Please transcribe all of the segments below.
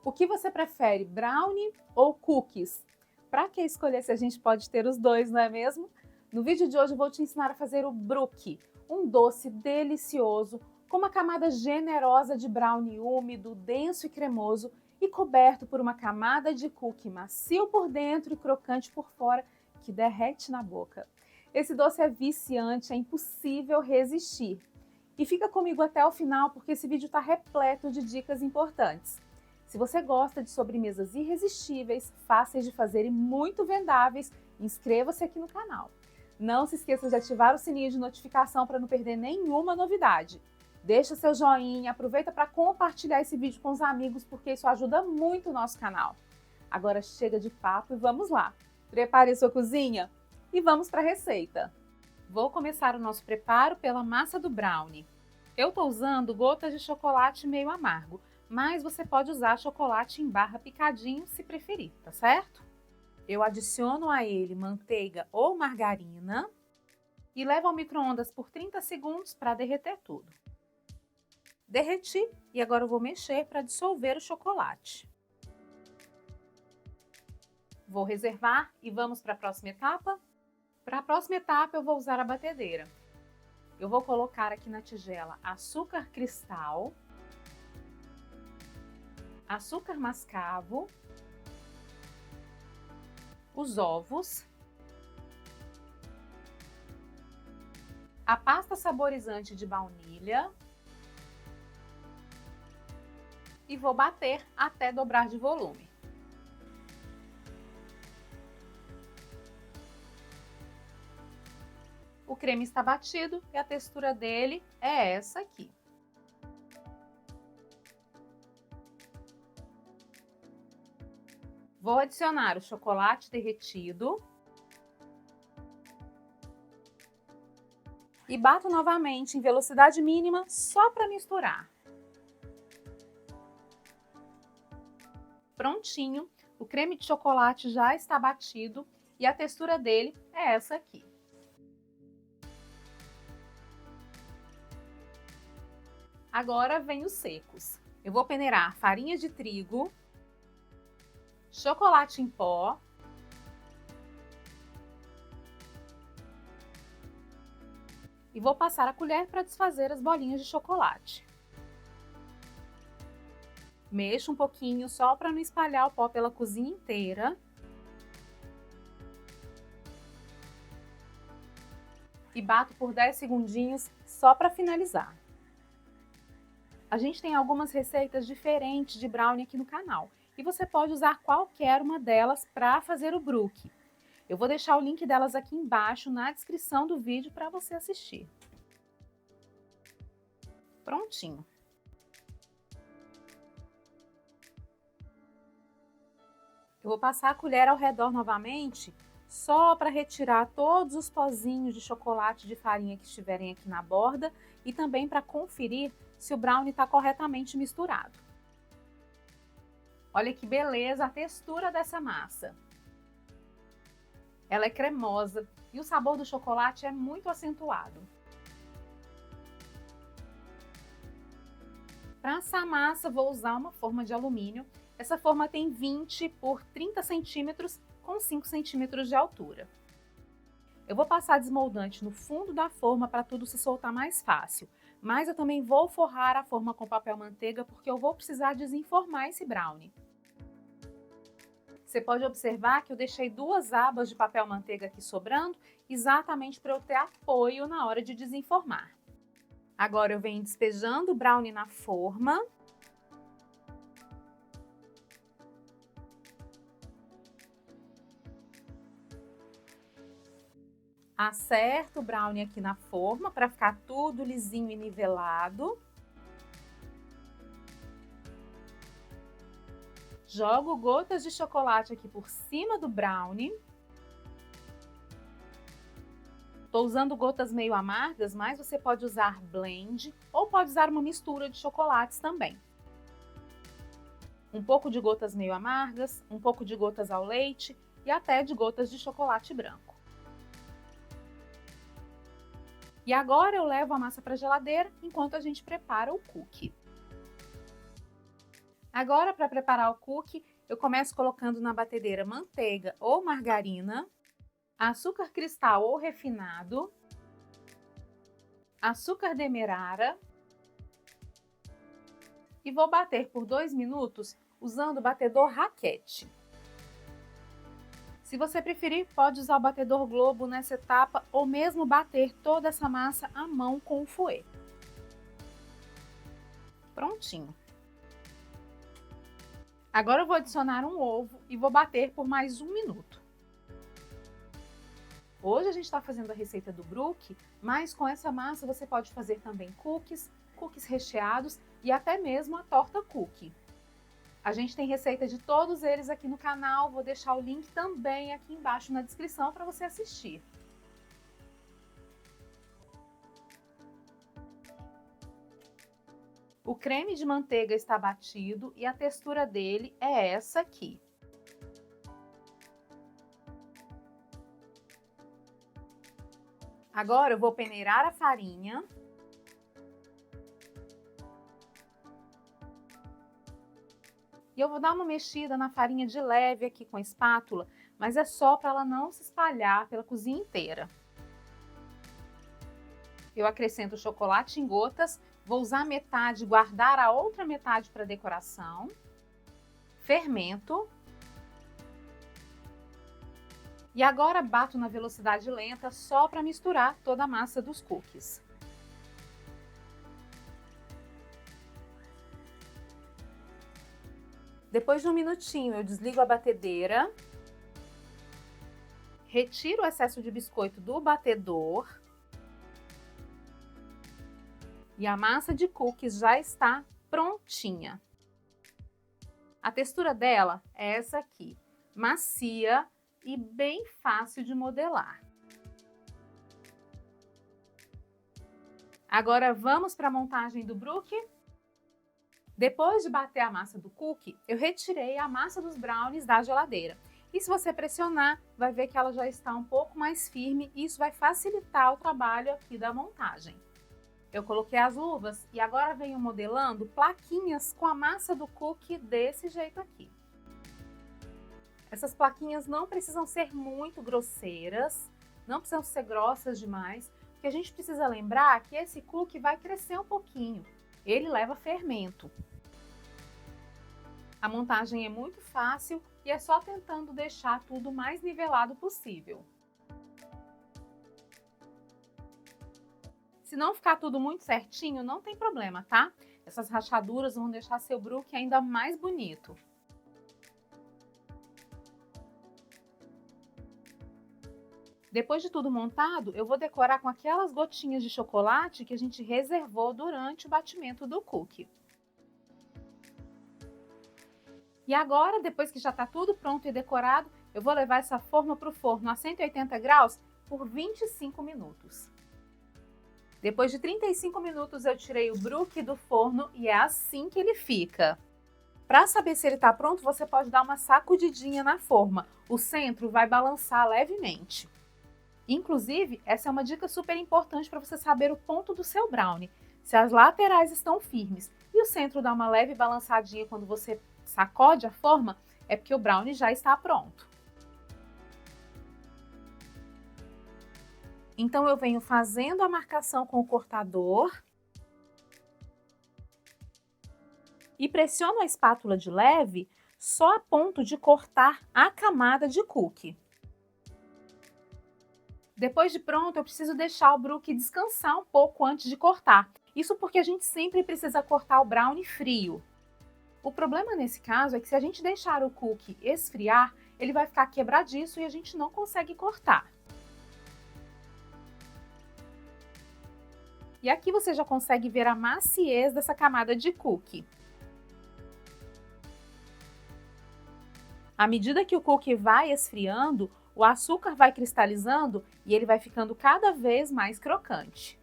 O que você prefere, brownie ou cookies? Para que escolher se a gente pode ter os dois, não é mesmo? No vídeo de hoje eu vou te ensinar a fazer o brookie, um doce delicioso com uma camada generosa de brownie úmido, denso e cremoso e coberto por uma camada de cookie macio por dentro e crocante por fora que derrete na boca. Esse doce é viciante, é impossível resistir. E fica comigo até o final porque esse vídeo está repleto de dicas importantes. Se você gosta de sobremesas irresistíveis, fáceis de fazer e muito vendáveis, inscreva-se aqui no canal. Não se esqueça de ativar o sininho de notificação para não perder nenhuma novidade. Deixa seu joinha, aproveita para compartilhar esse vídeo com os amigos porque isso ajuda muito o nosso canal. Agora chega de papo e vamos lá. Prepare a sua cozinha e vamos para a receita. Vou começar o nosso preparo pela massa do brownie. Eu estou usando gotas de chocolate meio amargo, mas você pode usar chocolate em barra picadinho se preferir, tá certo? Eu adiciono a ele manteiga ou margarina e levo ao micro-ondas por 30 segundos para derreter tudo. Derreti e agora eu vou mexer para dissolver o chocolate. Vou reservar e vamos para a próxima etapa? Para a próxima etapa eu vou usar a batedeira. Eu vou colocar aqui na tigela açúcar cristal, açúcar mascavo, os ovos, a pasta saborizante de baunilha e vou bater até dobrar de volume. O creme está batido e a textura dele é essa aqui. Vou adicionar o chocolate derretido e bato novamente em velocidade mínima só para misturar. Prontinho, o creme de chocolate já está batido e a textura dele é essa aqui. Agora vem os secos. Eu vou peneirar farinha de trigo, chocolate em pó, e vou passar a colher para desfazer as bolinhas de chocolate. Mexo um pouquinho só para não espalhar o pó pela cozinha inteira. E bato por 10 segundinhos só para finalizar. A gente tem algumas receitas diferentes de brownie aqui no canal e você pode usar qualquer uma delas para fazer o brookie. Eu vou deixar o link delas aqui embaixo na descrição do vídeo para você assistir. Prontinho. Eu vou passar a colher ao redor novamente, só para retirar todos os pozinhos de chocolate de farinha que estiverem aqui na borda e também para conferir se o brownie está corretamente misturado. Olha que beleza a textura dessa massa. Ela é cremosa e o sabor do chocolate é muito acentuado. Para assar a massa, vou usar uma forma de alumínio. Essa forma tem 20 por 30 centímetros com 5 centímetros de altura. Eu vou passar desmoldante no fundo da forma para tudo se soltar mais fácil, mas eu também vou forrar a forma com papel manteiga porque eu vou precisar desenformar esse brownie. Você pode observar que eu deixei 2 abas de papel manteiga aqui sobrando, exatamente para eu ter apoio na hora de desenformar. Agora eu venho despejando o brownie na forma. Acerto o brownie aqui na forma para ficar tudo lisinho e nivelado. Jogo gotas de chocolate aqui por cima do brownie. Estou usando gotas meio amargas, mas você pode usar blend ou pode usar uma mistura de chocolates também. Um pouco de gotas meio amargas, um pouco de gotas ao leite e até de gotas de chocolate branco. E agora eu levo a massa para a geladeira enquanto a gente prepara o cookie. Agora, para preparar o cookie, eu começo colocando na batedeira manteiga ou margarina, açúcar cristal ou refinado, açúcar demerara e vou bater por 2 minutos usando o batedor raquete. Se você preferir, pode usar o batedor globo nessa etapa ou mesmo bater toda essa massa à mão com o fouet. Prontinho. Agora eu vou adicionar um ovo e vou bater por mais 1 minuto. Hoje a gente está fazendo a receita do brookie, mas com essa massa você pode fazer também cookies recheados e até mesmo a torta cookie. A gente tem receita de todos eles aqui no canal, vou deixar o link também aqui embaixo na descrição para você assistir. O creme de manteiga está batido e a textura dele é essa aqui. Agora eu vou peneirar a farinha. E eu vou dar uma mexida na farinha de leve aqui com a espátula, mas é só para ela não se espalhar pela cozinha inteira. Eu acrescento o chocolate em gotas, vou usar metade e guardar a outra metade para decoração. Fermento. E agora bato na velocidade lenta só para misturar toda a massa dos cookies. Depois de 1 minutinho, eu desligo a batedeira. Retiro o excesso de biscoito do batedor. E a massa de cookies já está prontinha. A textura dela é essa aqui, macia e bem fácil de modelar. Agora vamos para a montagem do brookie? Depois de bater a massa do cookie, eu retirei a massa dos brownies da geladeira. E se você pressionar, vai ver que ela já está um pouco mais firme e isso vai facilitar o trabalho aqui da montagem. Eu coloquei as luvas e agora venho modelando plaquinhas com a massa do cookie desse jeito aqui. Essas plaquinhas não precisam ser muito grosseiras, não precisam ser grossas demais, porque a gente precisa lembrar que esse cookie vai crescer um pouquinho, ele leva fermento. A montagem é muito fácil e é só tentando deixar tudo o mais nivelado possível. Se não ficar tudo muito certinho, não tem problema, tá? Essas rachaduras vão deixar seu brookie ainda mais bonito. Depois de tudo montado, eu vou decorar com aquelas gotinhas de chocolate que a gente reservou durante o batimento do cookie. E agora, depois que já está tudo pronto e decorado, eu vou levar essa forma para o forno a 180 graus por 25 minutos. Depois de 35 minutos eu tirei o brookie do forno e é assim que ele fica. Para saber se ele está pronto, você pode dar uma sacudidinha na forma. O centro vai balançar levemente. Inclusive, essa é uma dica super importante para você saber o ponto do seu brownie. Se as laterais estão firmes e o centro dá uma leve balançadinha quando você sacode a forma, é porque o brownie já está pronto. Então eu venho fazendo a marcação com o cortador e pressiono a espátula de leve só a ponto de cortar a camada de cookie. Depois de pronto, eu preciso deixar o brookie descansar um pouco antes de cortar. Isso porque a gente sempre precisa cortar o brownie frio. O problema nesse caso é que se a gente deixar o cookie esfriar, ele vai ficar quebradiço e a gente não consegue cortar. E aqui você já consegue ver a maciez dessa camada de cookie. À medida que o cookie vai esfriando, o açúcar vai cristalizando e ele vai ficando cada vez mais crocante.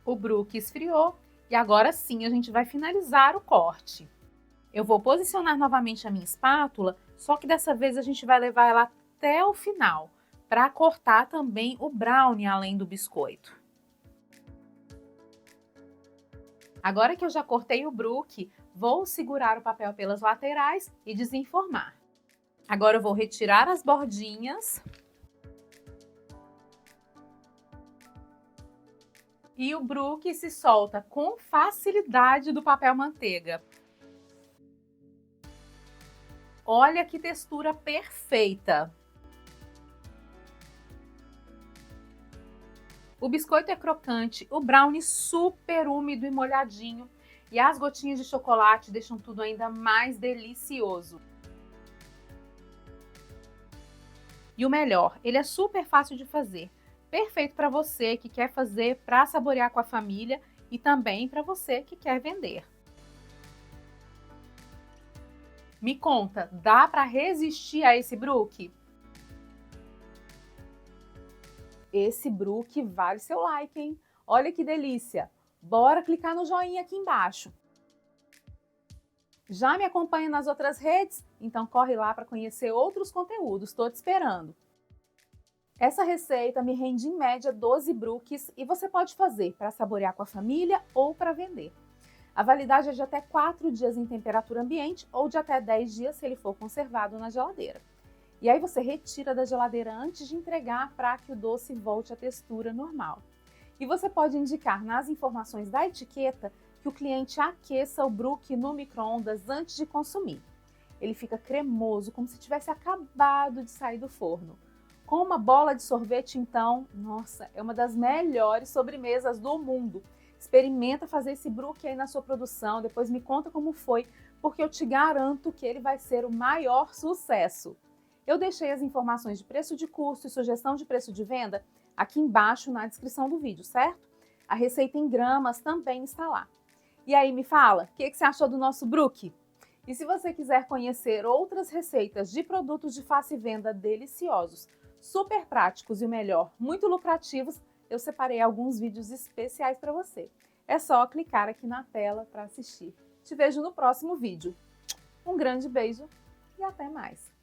O brookie esfriou e agora sim a gente vai finalizar o corte. Eu vou posicionar novamente a minha espátula, só que dessa vez a gente vai levar ela até o final, para cortar também o brownie além do biscoito. Agora que eu já cortei o brook, vou segurar o papel pelas laterais e desenformar. Agora eu vou retirar as bordinhas. E o brook se solta com facilidade do papel manteiga. Olha que textura perfeita! O biscoito é crocante, o brownie super úmido e molhadinho e as gotinhas de chocolate deixam tudo ainda mais delicioso. E o melhor, ele é super fácil de fazer, perfeito para você que quer fazer para saborear com a família e também para você que quer vender. Me conta, dá para resistir a esse brook? Esse brook vale seu like, hein? Olha que delícia! Bora clicar no joinha aqui embaixo. Já me acompanha nas outras redes? Então corre lá para conhecer outros conteúdos, estou te esperando. Essa receita me rende em média 12 brooks e você pode fazer para saborear com a família ou para vender. A validade é de até 4 dias em temperatura ambiente ou de até 10 dias se ele for conservado na geladeira. E aí você retira da geladeira antes de entregar para que o doce volte à textura normal. E você pode indicar nas informações da etiqueta que o cliente aqueça o brook no micro-ondas antes de consumir. Ele fica cremoso, como se tivesse acabado de sair do forno. Com uma bola de sorvete, então, nossa, é uma das melhores sobremesas do mundo. Experimenta fazer esse brook aí na sua produção, depois me conta como foi, porque eu te garanto que ele vai ser o maior sucesso. Eu deixei as informações de preço de custo e sugestão de preço de venda aqui embaixo na descrição do vídeo, certo? A receita em gramas também está lá. E aí, me fala, o que você achou do nosso brook? E se você quiser conhecer outras receitas de produtos de fácil venda deliciosos, super práticos e o melhor, muito lucrativos, eu separei alguns vídeos especiais para você. É só clicar aqui na tela para assistir. Te vejo no próximo vídeo. Um grande beijo e até mais!